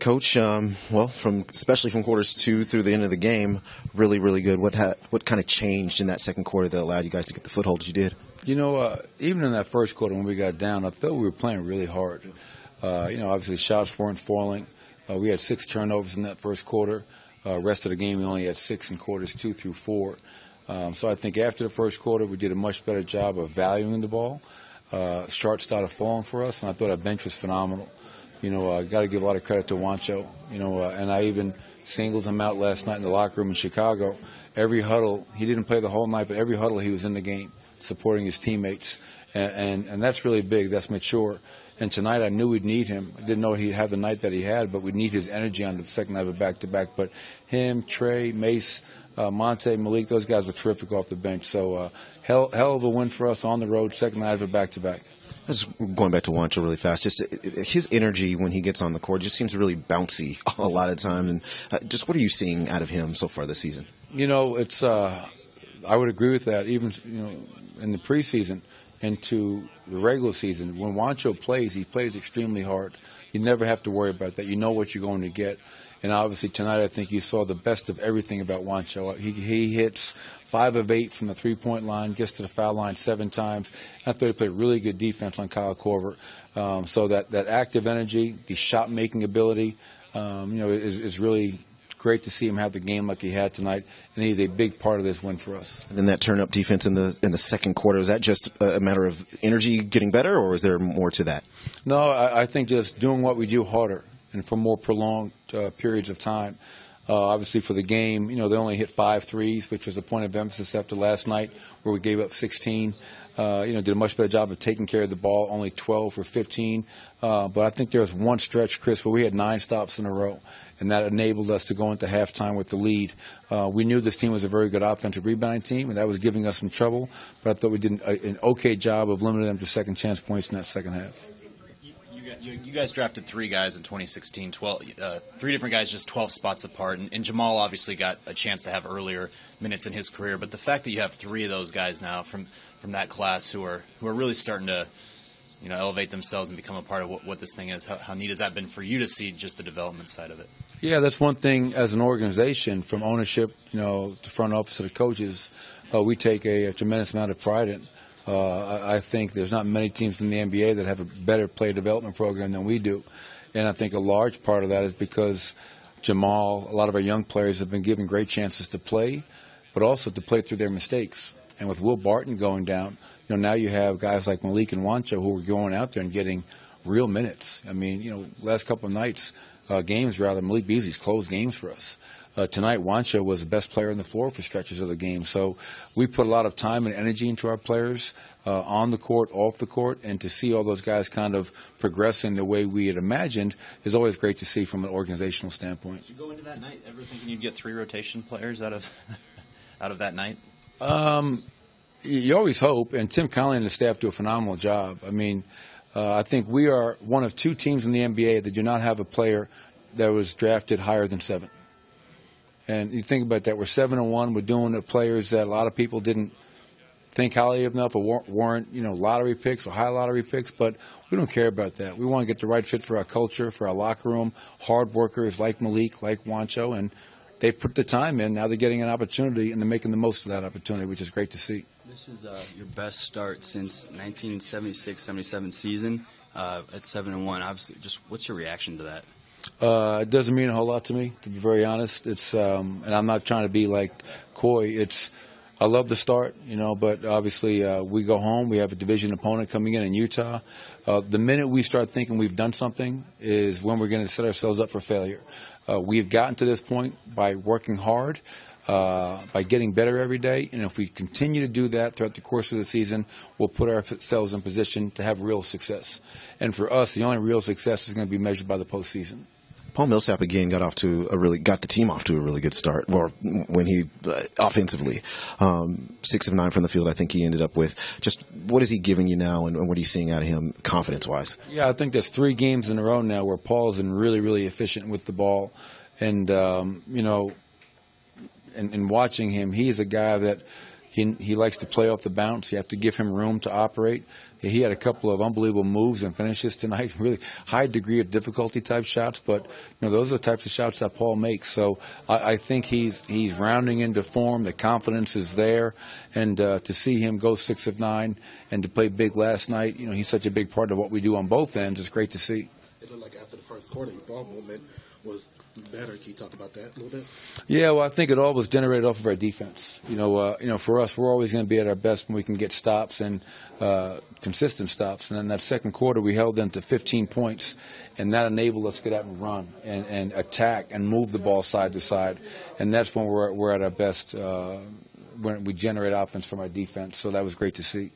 Coach, especially from quarters 2 through the end of the game, really, really good. What kind of changed in that second quarter that allowed you guys to get the foothold you did? Even in that first quarter when we got down, I thought we were playing really hard. Obviously shots weren't falling. We had 6 turnovers in that first quarter. Rest of the game, we only had 6 in quarters 2 through 4. So I think after the first quarter, we did a much better job of valuing the ball. Shots started falling for us, and I thought our bench was phenomenal. Got to give a lot of credit to Juancho. And I even singled him out last night in the locker room in Chicago. Every huddle, he didn't play the whole night, but every huddle he was in the game, supporting his teammates. And that's really big. That's mature. And tonight I knew we'd need him. I didn't know he'd have the night that he had, but we'd need his energy on the second night of a back-to-back. But him, Trey, Mace, Monte, Malik, those guys were terrific off the bench. So hell of a win for us on the road, second night of a back-to-back. Just going back to Juancho really fast, just his energy when he gets on the court just seems really bouncy a lot of times. And just what are you seeing out of him so far this season? It's I would agree with that. Even in the preseason into the regular season, when Juancho plays, he plays extremely hard. You never have to worry about that. You know what you're going to get. And obviously tonight I think you saw the best of everything about Juancho. He hits 5 of 8 from the three-point line, gets to the foul line 7 times. I thought he played really good defense on Kyle Korver. So that active energy, the shot-making ability, is really great to see him have the game like he had tonight, and he's a big part of this win for us. And then that turn-up defense in the second quarter, is that just a matter of energy getting better, or is there more to that? No, I think just doing what we do harder and for more prolonged periods of time. Obviously for the game, they only hit 5 threes, which was a point of emphasis after last night where we gave up 16. Did a much better job of taking care of the ball, only 12 for 15. But I think there was one stretch, Chris, where we had 9 stops in a row, and that enabled us to go into halftime with the lead. We knew this team was a very good offensive rebounding team, and that was giving us some trouble. But I thought we did an okay job of limiting them to second chance points in that second half. You guys drafted 3 guys in 2016, 3 different guys just 12 spots apart, and Jamal obviously got a chance to have earlier minutes in his career, but the fact that you have 3 of those guys now from that class who are really starting to elevate themselves and become a part of what this thing is, how neat has that been for you to see just the development side of it? Yeah, that's one thing as an organization, from ownership, to front office to the coaches, we take a tremendous amount of pride in. I think there's not many teams in the NBA that have a better player development program than we do. And I think a large part of that is because Jamal, a lot of our young players have been given great chances to play, but also to play through their mistakes. And with Will Barton going down, now you have guys like Malik and Juancho who are going out there and getting real minutes. I mean, last couple of nights, Malik Beasley's closed games for us. Tonight, Juancho was the best player on the floor for stretches of the game. So we put a lot of time and energy into our players on the court, off the court, and to see all those guys kind of progressing the way we had imagined is always great to see from an organizational standpoint. Did you go into that night ever thinking you'd get 3 rotation players out of that night? You always hope, and Tim Connelly and the staff do a phenomenal job. I mean, I think we are one of 2 teams in the NBA that do not have a player that was drafted higher than 7. And you think about that, we're 7-1. We're doing the players that a lot of people didn't think highly of enough or weren't, lottery picks or high lottery picks. But we don't care about that. We want to get the right fit for our culture, for our locker room, hard workers like Malik, like Juancho, and they put the time in. Now they're getting an opportunity, and they're making the most of that opportunity, which is great to see. This is your best start since 1976-77 season at 7-1. Obviously, just what's your reaction to that? It doesn't mean a whole lot to me, to be very honest. It's and I'm not trying to be like coy. I love the start, but obviously we go home. We have a division opponent coming in Utah. The minute we start thinking we've done something is when we're going to set ourselves up for failure. We've gotten to this point by working hard, by getting better every day, and if we continue to do that throughout the course of the season, we'll put ourselves in position to have real success. And for us, the only real success is going to be measured by the postseason. Paul Millsap again got the team off to a really good start. Or when he offensively, 6 of 9 from the field, I think he ended up with. Just what is he giving you now, and what are you seeing out of him confidence-wise? Yeah, I think there's 3 games in a row now where Paul's been really, really efficient with the ball, and and watching him, he's a guy that He likes to play off the bounce. You have to give him room to operate. He had a couple of unbelievable moves and finishes tonight, really high degree of difficulty type shots, but those are the types of shots that Paul makes. So I think he's rounding into form. The confidence is there, and to see him go 6 of 9 and to play big last night, he's such a big part of what we do on both ends. It's great to see. It looked like after the first quarter, your ball movement was better. Can you talk about that a little bit? Yeah, well, I think it all was generated off of our defense. For us, we're always going to be at our best when we can get stops and consistent stops. And in that second quarter, we held them to 15 points, and that enabled us to get out and run and attack and move the ball side to side. And that's when we're at our best, when we generate offense from our defense. So that was great to see.